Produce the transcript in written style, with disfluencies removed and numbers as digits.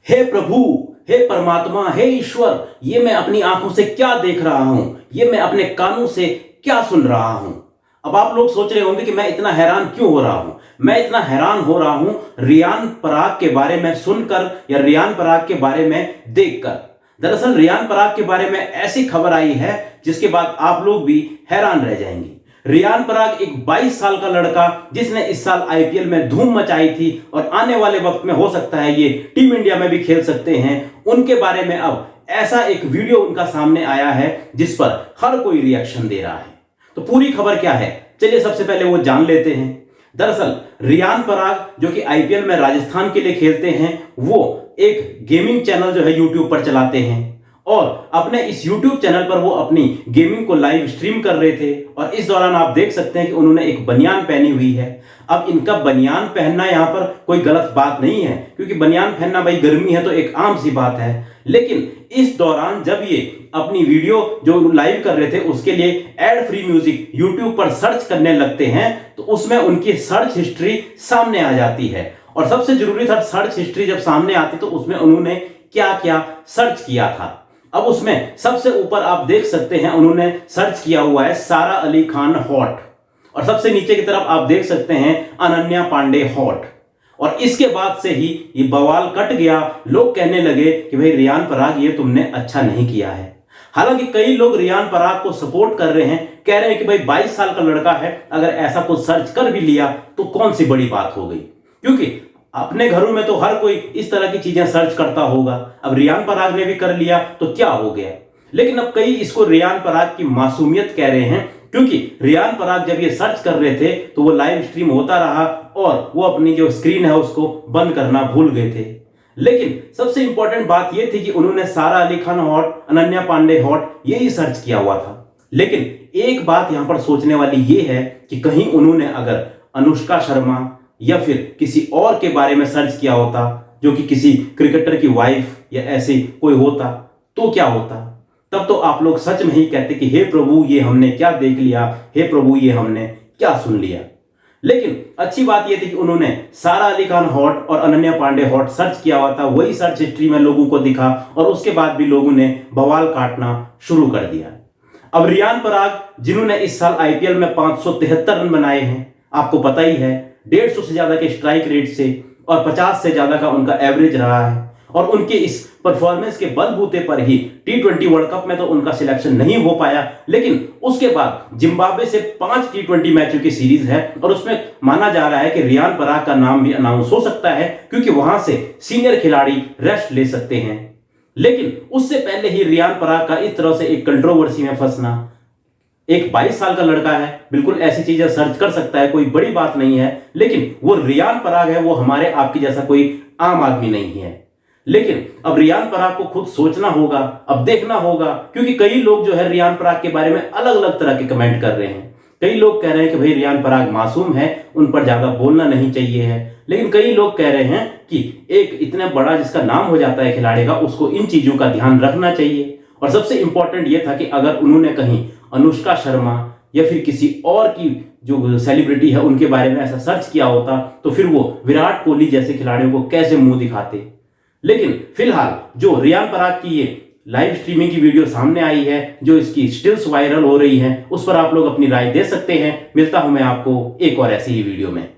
हे प्रभु, हे परमात्मा, हे ईश्वर, ये मैं अपनी आंखों से क्या देख रहा हूं, ये मैं अपने कानों से क्या सुन रहा हूं। अब आप लोग सोच रहे होंगे कि मैं इतना हैरान क्यों हो रहा हूं। मैं इतना हैरान हो रहा हूं रियान पराग के बारे में सुनकर या रियान पराग के बारे में देखकर। दरअसल रियान पराग के बारे में ऐसी खबर आई है जिसके बाद आप लोग भी हैरान रह जाएंगे। रियान पराग एक 22 साल का लड़का जिसने इस साल आईपीएल में धूम मचाई थी और आने वाले वक्त में हो सकता है ये टीम इंडिया में भी खेल सकते हैं, उनके बारे में अब ऐसा एक वीडियो उनका सामने आया है जिस पर हर कोई रिएक्शन दे रहा है। तो पूरी खबर क्या है, चलिए सबसे पहले वो जान लेते हैं। दरअसल रियान पराग जो कि आईपीएल में राजस्थान के लिए खेलते हैं, वो एक गेमिंग चैनल जो है यूट्यूब पर चलाते हैं और अपने इस YouTube चैनल पर वो अपनी गेमिंग को लाइव स्ट्रीम कर रहे थे और इस दौरान आप देख सकते हैं कि उन्होंने एक बनियान पहनी हुई है। अब इनका बनियान पहनना यहाँ पर कोई गलत बात नहीं है, क्योंकि बनियान पहनना भाई गर्मी है तो एक आम सी बात है। लेकिन इस दौरान जब ये अपनी वीडियो जो लाइव कर रहे थे उसके लिए एड फ्री म्यूजिक यूट्यूब पर सर्च करने लगते हैं तो उसमें उनकी सर्च हिस्ट्री सामने आ जाती है। और सबसे जरूरी था, सर्च हिस्ट्री जब सामने आती तो उसमें उन्होंने क्या क्या सर्च किया था। अब उसमें सबसे ऊपर आप देख सकते हैं उन्होंने सर्च किया हुआ है सारा अली खान हॉट, और सबसे नीचे की तरफ आप देख सकते हैं अनन्या पांडे हॉट। और इसके बाद से ही ये बवाल कट गया। लोग कहने लगे कि भाई रियान पराग ये तुमने अच्छा नहीं किया है। हालांकि कई लोग रियान पराग को सपोर्ट कर रहे हैं, कह रहे हैं कि भाई 22 साल का लड़का है, अगर ऐसा कुछ सर्च कर भी लिया तो कौन सी बड़ी बात हो गई, क्योंकि अपने घरों में तो हर कोई इस तरह की चीजें सर्च करता होगा। अब रियान पराग ने भी कर लिया तो क्या हो गया। लेकिन अब कई इसको रियान पराग की मासूमियत कह रहे हैं, क्योंकि रियान पराग जब ये सर्च कर रहे थे तो वो लाइव स्ट्रीम होता रहा और वो अपनी जो स्क्रीन है उसको बंद करना भूल गए थे। लेकिन सबसे इंपॉर्टेंट बात यह थी कि उन्होंने सारा अली खान हॉट, अनन्या पांडे हॉट यही सर्च किया हुआ था। लेकिन एक बात यहां पर सोचने वाली ये है कि कहीं उन्होंने अगर अनुष्का शर्मा या फिर किसी और के बारे में सर्च किया होता, जो कि किसी क्रिकेटर की वाइफ या ऐसे कोई होता, तो क्या होता। तब तो आप लोग सच में ही कहते कि हे प्रभु ये हमने क्या देख लिया, हे प्रभु ये हमने क्या सुन लिया। लेकिन अच्छी बात यह थी कि उन्होंने सारा अली खान हॉट और अनन्या पांडे हॉट सर्च किया हुआ था, वही सर्च हिस्ट्री में लोगों को दिखा और उसके बाद भी लोगों ने बवाल काटना शुरू कर दिया। अब रियान पराग जिन्होंने इस साल आईपीएल में 573 रन बनाए हैं, आपको पता ही है 150 से ज्यादा के स्ट्राइक रेट से और 50 से ज्यादा का उनका एवरेज रहा है। और उनके इस परफॉर्मेंस के बलबूते पर ही T20 वर्ल्ड कप में तो उनका सिलेक्शन नहीं हो पाया, लेकिन उसके बाद जिम्बाब्वे से 5 T20 मैचों की सीरीज है और उसमें माना जा रहा है कि रियान पराग का नाम भी अनाउंस हो सकता है, क्योंकि वहां से सीनियर खिलाड़ी रेस्ट ले सकते हैं। लेकिन उससे पहले ही रियान पराग का इस तरह से एक कंट्रोवर्सी में फंसना, एक 22 साल का लड़का है, बिल्कुल ऐसी चीजें सर्च कर सकता है, कोई बड़ी बात नहीं है। लेकिन वो रियान पराग है, वो हमारे आपकी जैसा कोई आम आदमी नहीं है। लेकिन अब रियान पराग को खुद सोचना होगा, अब देखना होगा, क्योंकि कई लोग जो है रियान पराग के बारे में अलग अलग तरह के कमेंट कर रहे हैं। कई लोग कह रहे हैं कि भाई रियान पराग मासूम है, उन पर ज्यादा बोलना नहीं चाहिए है। लेकिन कई लोग कह रहे हैं कि एक इतना बड़ा जिसका नाम हो जाता है खिलाड़ी का, उसको इन चीजों का ध्यान रखना चाहिए। और सबसे इंपॉर्टेंट यह था कि अगर उन्होंने कहीं अनुष्का शर्मा या फिर किसी और की जो सेलिब्रिटी है उनके बारे में ऐसा सर्च किया होता तो फिर वो विराट कोहली जैसे खिलाड़ियों को कैसे मुंह दिखाते। लेकिन फिलहाल जो रियान पराग की ये लाइव स्ट्रीमिंग की वीडियो सामने आई है, जो इसकी स्टिल्स वायरल हो रही है, उस पर आप लोग अपनी राय दे सकते हैं। मिलता हूं मैं आपको एक और ऐसी ही वीडियो में।